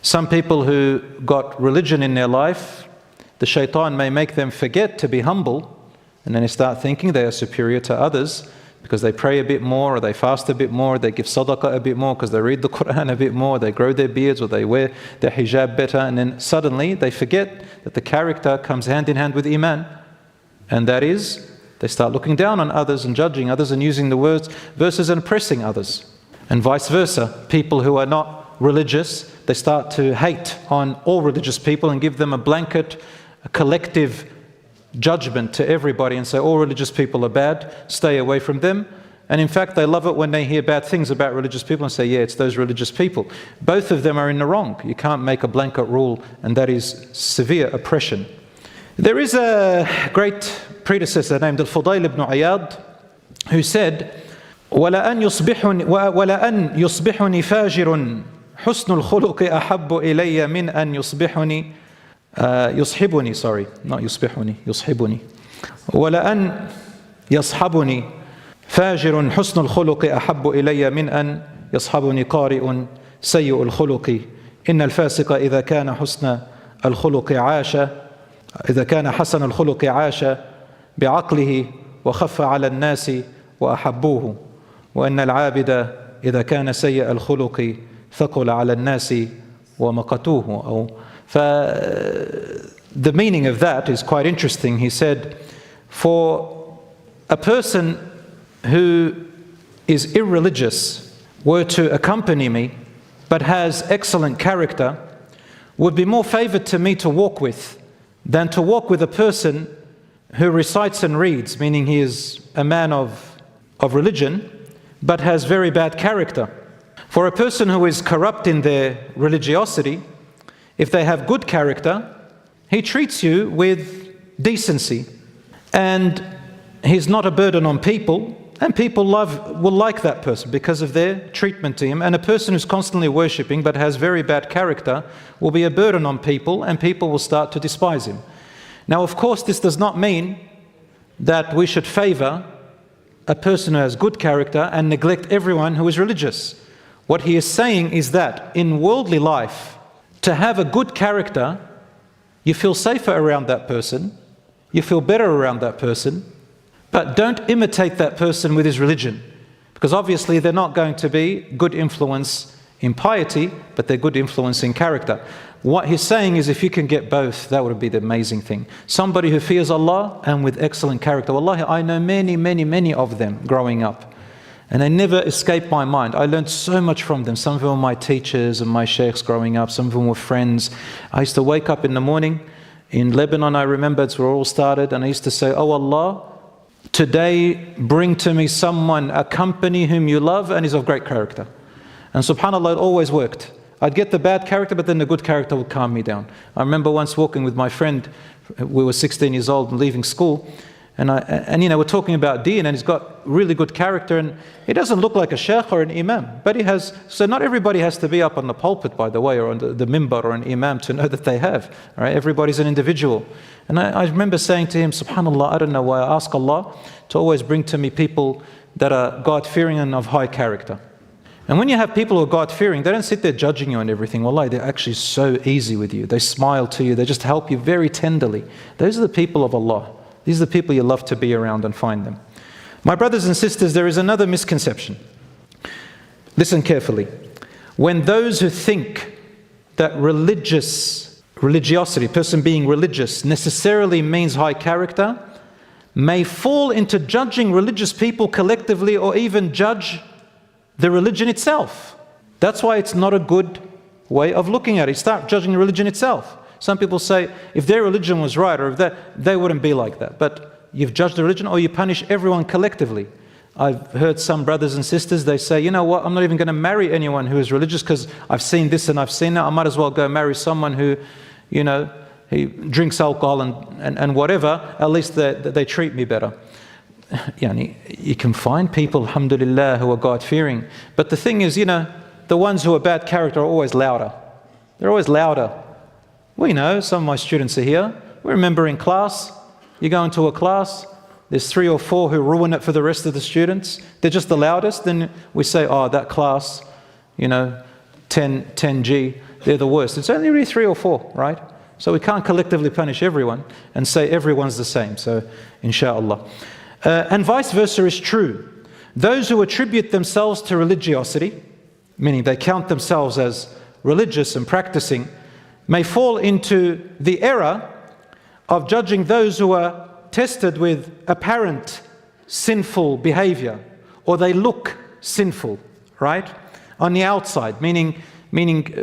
Some people who got religion in their life, the shaitan may make them forget to be humble, and then they start thinking they are superior to others because they pray a bit more, or they fast a bit more, they give sadaqah a bit more because they read the Quran a bit more, they grow their beards, or they wear their hijab better, and then suddenly they forget that the character comes hand in hand with iman, and that is, they start looking down on others and judging others and using the verses and oppressing others. And vice versa, people who are not religious, they start to hate on all religious people and give them a blanket, a collective judgment to everybody and say all religious people are bad, stay away from them. And in fact, they love it when they hear bad things about religious people and say, yeah, it's those religious people. Both of them are in the wrong. You can't make a blanket rule, and that is severe oppression. There is a great predecessor named Al-Fudayl ibn Iyad who said, وَلَأَنْ يُصْبِحُنِي فَاجِرٌ حُسْنُ الْخُلُقِ أَحَبُّ إِلَيَّ مِنْ أَنْ يُصْبِحُنِي يصحبني sorry not يصبحني يصحبني ولأن يصحبني فاجر حسن الخلق أحب إلي من أن يصحبني قارئ سيء الخلق إن الفاسق إذا كان حسن الخلق عاش إذا كان حسن الخلق عاش بعقله وخف على الناس وأحبوه وإن العابد إذا كان سيء الخلق ثقل على الناس ومقتوه. أو the meaning of that is quite interesting. He said, for a person who is irreligious were to accompany me but has excellent character, would be more favored to me to walk with than to walk with a person who recites and reads, meaning he is a man of religion but has very bad character. For a person who is corrupt in their religiosity, if they have good character, he treats you with decency, and he's not a burden on people, and people will like that person because of their treatment to him. And a person who's constantly worshipping but has very bad character will be a burden on people, and people will start to despise him. Now, of course, this does not mean that we should favor a person who has good character and neglect everyone who is religious. What he is saying is that in worldly life, to have a good character, you feel safer around that person, you feel better around that person, but don't imitate that person with his religion, because obviously they're not going to be good influence in piety, but they're good influence in character. What he's saying is if you can get both, that would be the amazing thing. Somebody who fears Allah and with excellent character. Wallahi, I know many of them growing up, and they never escaped my mind. I learned so much from them. Some of them were my teachers and my sheikhs growing up. Some of them were friends. I used to wake up in the morning. In Lebanon, I remember it's where it all started. And I used to say, oh Allah, today bring to me someone, a company whom you love and is of great character. And subhanAllah, it always worked. I'd get the bad character, but then the good character would calm me down. I remember once walking with my friend. We were 16 years old and leaving school. And you know, we're talking about deen, and he's got really good character, and he doesn't look like a sheikh or an imam, but he has. So not everybody has to be up on the pulpit, by the way, or on the minbar or an imam to know that they have. All right, everybody's an individual. And I remember saying to him, subhanAllah, I don't know why, I ask Allah to always bring to me people that are God-fearing and of high character. And when you have people who are God-fearing, they don't sit there judging you and everything. Wallahi, they're actually so easy with you. They smile to you. They just help you very tenderly. Those are the people of Allah. These are the people you love to be around and find them. My brothers and sisters, there is another misconception. Listen carefully. When those who think that religiosity, person being religious, necessarily means high character, may fall into judging religious people collectively or even judge the religion itself. That's why it's not a good way of looking at it. Start judging the religion itself. Some people say, if their religion was right, or if they wouldn't be like that. But you've judged the religion, or you punish everyone collectively. I've heard some brothers and sisters, they say, you know what, I'm not even going to marry anyone who is religious because I've seen this and I've seen that. I might as well go marry someone who, you know, he drinks alcohol and whatever. At least they treat me better. You can find people, alhamdulillah, who are God-fearing. But the thing is, you know, the ones who are bad character are always louder. They're always louder. We know, some of my students are here. We remember in class, you go into a class, there's 3 or 4 who ruin it for the rest of the students. They're just the loudest. Then we say, oh, that class, you know, 10G, they're the worst. It's only really 3 or 4, right? So we can't collectively punish everyone and say everyone's the same. So, inshallah. And vice versa is true. Those who attribute themselves to religiosity, meaning they count themselves as religious and practicing, may fall into the error of judging those who are tested with apparent sinful behavior, or they look sinful, right? On the outside, meaning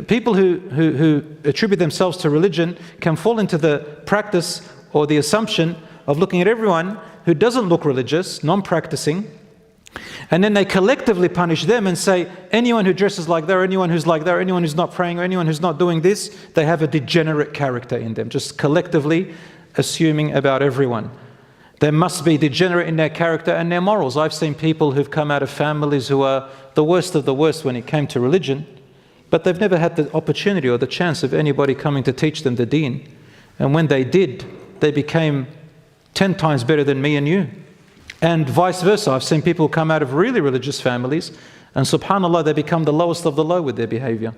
people who attribute themselves to religion can fall into the practice or the assumption of looking at everyone who doesn't look religious, non-practicing, and then they collectively punish them and say, anyone who dresses like that, or anyone who's like that, or anyone who's not praying, or anyone who's not doing this, they have a degenerate character in them, just collectively assuming about everyone. They must be degenerate in their character and their morals. I've seen people who've come out of families who are the worst of the worst when it came to religion, but they've never had the opportunity or the chance of anybody coming to teach them the deen. And when they did, they became 10 times better than me and you. And vice versa. I've seen people come out of really religious families, and subhanAllah, they become the lowest of the low with their behavior.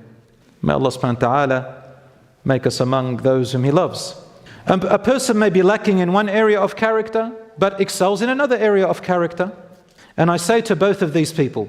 May Allah subhanahu wa ta'ala make us among those whom He loves. A person may be lacking in one area of character, but excels in another area of character. And I say to both of these people,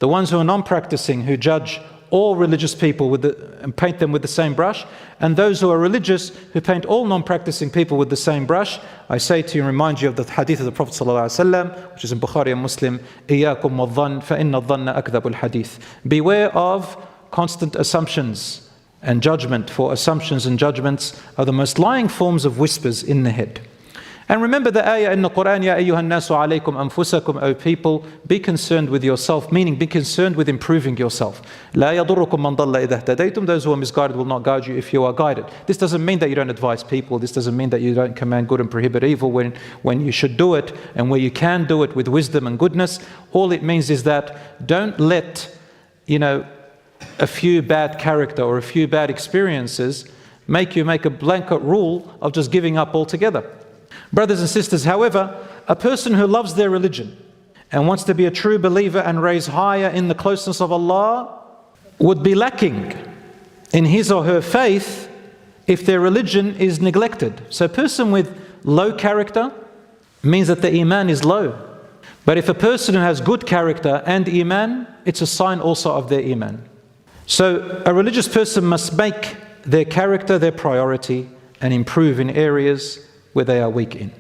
the ones who are non-practicing, who judge all religious people and paint them with the same brush, and those who are religious who paint all non-practicing people with the same brush, I say to you and remind you of the hadith of the Prophet ﷺ, which is in Bukhari and Muslim, إِيَّاكُمْ وَالظَّنَّ فَإِنَّ الظَّنَّ أَكْذَبُ الْحَدِيثِ. Beware of constant assumptions and judgment, for assumptions and judgments are the most lying forms of whispers in the head. And remember the ayah in the Quran, Ya ayyuhan nasu alaykum anfusakum, O people, be concerned with yourself, meaning be concerned with improving yourself. La yadurrukum man dalla idha ihtadaytum, those who are misguided will not guide you if you are guided. This doesn't mean that you don't advise people, this doesn't mean that you don't command good and prohibit evil when you should do it, and where you can do it with wisdom and goodness. All it means is that don't let, a few bad character or a few bad experiences make you make a blanket rule of just giving up altogether. Brothers and sisters, however, a person who loves their religion and wants to be a true believer and raise higher in the closeness of Allah would be lacking in his or her faith if their religion is neglected. So a person with low character means that the iman is low. But if a person who has good character and iman, it's a sign also of their iman. So a religious person must make their character their priority and improve in areas where they are weak in.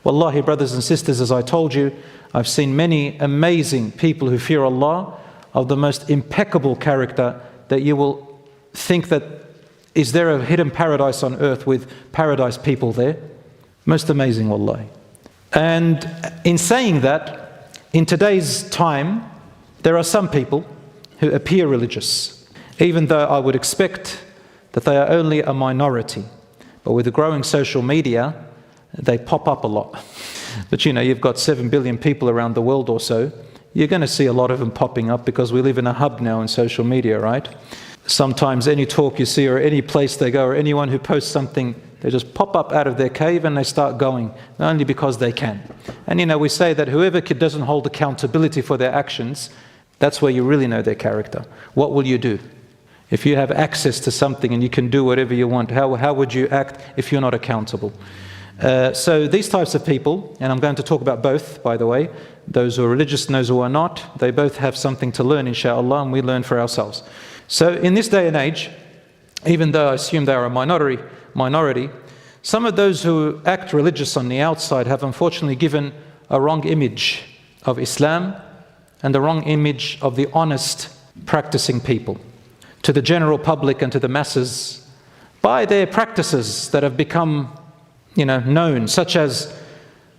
Wallahi, brothers and sisters, as I told you, I've seen many amazing people who fear Allah, of the most impeccable character, that you will think that, is there a hidden paradise on earth with paradise people there? Most amazing, wallahi. And in saying that, in today's time, there are some people who appear religious, even though I would expect that they are only a minority. But with the growing social media, they pop up a lot. But you've got 7 billion people around the world or so. You're going to see a lot of them popping up because we live in a hub now in social media, right? Sometimes any talk you see or any place they go or anyone who posts something, they just pop up out of their cave and they start going, only because they can. And we say that whoever doesn't hold accountability for their actions, that's where you really know their character. What will you do? If you have access to something and you can do whatever you want, how would you act if you're not accountable? So these types of people, and I'm going to talk about both, by the way, those who are religious and those who are not, they both have something to learn, inshallah, and we learn for ourselves. So in this day and age, even though I assume they are a minority, some of those who act religious on the outside have unfortunately given a wrong image of Islam and the wrong image of the honest practicing people to the general public and to the masses by their practices that have become known, such as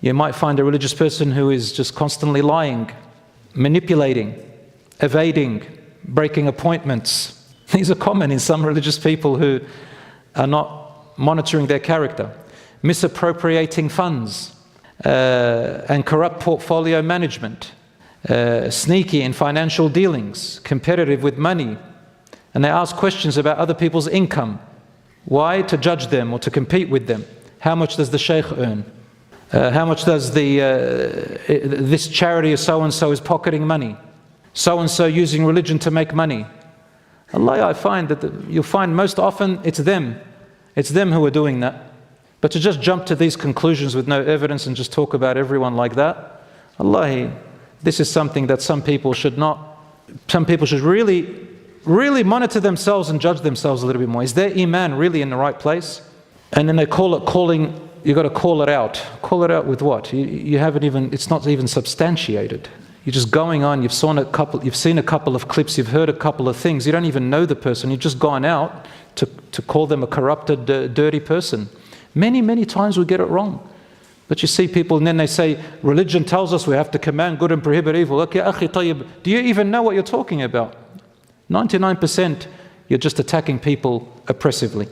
you might find a religious person who is just constantly lying, manipulating, evading, breaking appointments. These are common in some religious people who are not monitoring their character, misappropriating funds, and corrupt portfolio management, sneaky in financial dealings, competitive with money, and they ask questions about other people's income. Why? To judge them or to compete with them. How much does the sheikh earn? How much does this charity of so-and-so is pocketing money? So-and-so using religion to make money. Allah, I find that you'll find most often it's them. It's them who are doing that. But to just jump to these conclusions with no evidence and just talk about everyone like that, Allah, this is something that some people should really monitor themselves and judge themselves a little bit more. Is their iman really in the right place? And then they call it calling, you've got to call it out. Call it out with what? You haven't even, it's not even substantiated. You're just going on, you've seen a couple of clips, you've heard a couple of things, you don't even know the person, you've just gone out to call them a corrupted, dirty person. Many, many times we get it wrong. But you see people and then they say, religion tells us we have to command good and prohibit evil. Okay, akhi tayyib, do you even know what you're talking about? 99% you're just attacking people oppressively.